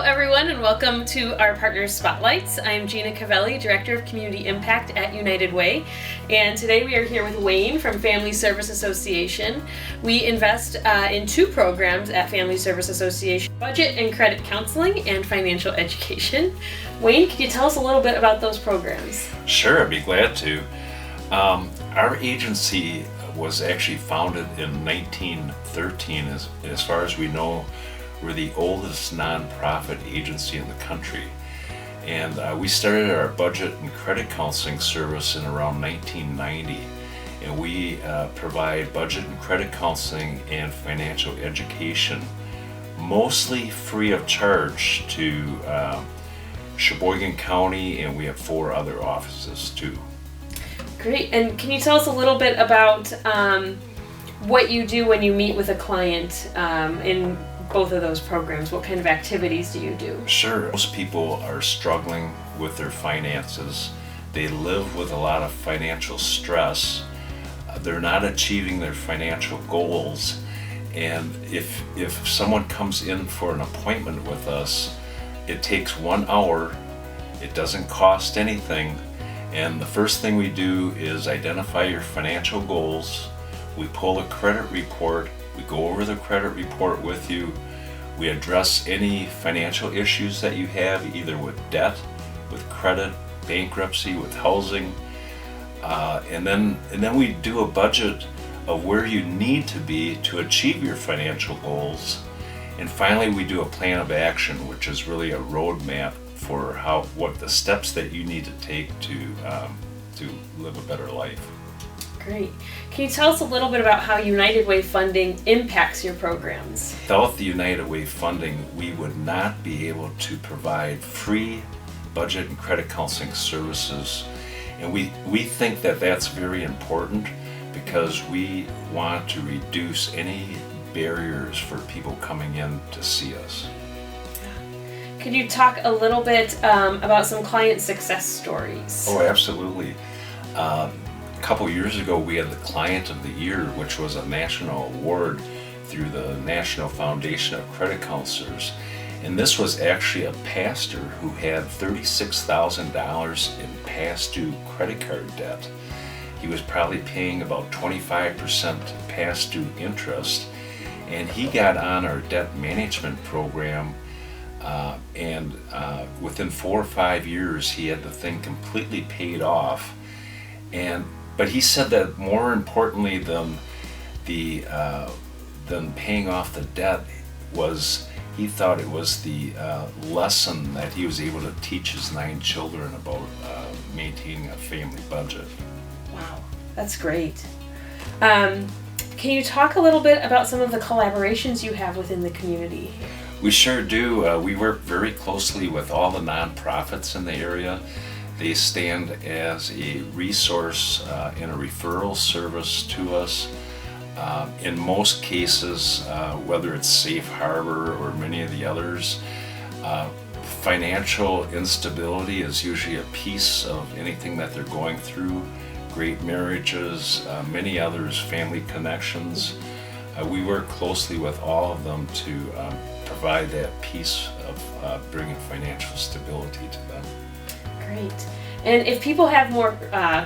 everyone, and welcome to our Partners Spotlights. I'm Gina Covelli, Director of Community Impact at United Way, and today we are here with Wayne from Family Service Association. We invest in two programs at Family Service Association: budget and credit counseling and financial education. Wayne, can you tell us a little bit about those programs? Sure, I'd be glad to. Our agency was actually founded in 1913. As far as we know, we're the oldest nonprofit agency in the country. And we started our budget and credit counseling service in around 1990. And we provide budget and credit counseling and financial education, mostly free of charge, to Sheboygan County, and we have 4 other offices too. Great. And can you tell us a little bit about what you do when you meet with a client in both of those programs? What kind of activities do you do? Sure. Most people are struggling with their finances. They live with a lot of financial stress. They're not achieving their financial goals. And if someone comes in for an appointment with us, it takes 1 hour. It doesn't cost anything. And the first thing we do is identify your financial goals. We pull a credit report. We go over the credit report with you. We address any financial issues that you have, either with debt, with credit, bankruptcy, with housing. And then we do a budget of where you need to be to achieve your financial goals. And finally, we do a plan of action, which is really a roadmap for what the steps that you need to take to live a better life. Great. Can you tell us a little bit about how United Way funding impacts your programs? Without the United Way funding, we would not be able to provide free budget and credit counseling services. And we think that that's very important because we want to reduce any barriers for people coming in to see us. Could you talk a little bit about some client success stories? Oh, absolutely. A couple years ago, we had the Client of the Year, which was a national award through the National Foundation of Credit Counselors. And this was actually a pastor who had $36,000 in past due credit card debt. He was probably paying about 25% past due interest. And he got on our debt management program, and within 4 or 5 years, he had the thing completely paid off. But he said that more importantly than paying off the debt was, he thought it was the lesson that he was able to teach his 9 children about maintaining a family budget. Wow, that's great. Can you talk a little bit about some of the collaborations you have within the community? We sure do. We work very closely with all the nonprofits in the area. They stand as a resource and a referral service to us. In most cases, whether it's Safe Harbor or many of the others, financial instability is usually a piece of anything that they're going through. Great marriages, many others, family connections. We work closely with all of them to provide that piece of bringing financial stability to them. Great. And if people have more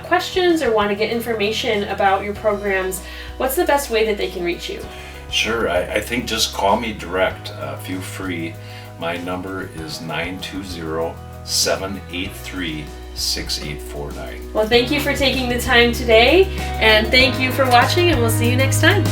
questions or want to get information about your programs, what's the best way that they can reach you? Sure, I think just call me direct. Feel free. My number is 920-783-6849. Well, thank you for taking the time today, and thank you for watching, and we'll see you next time.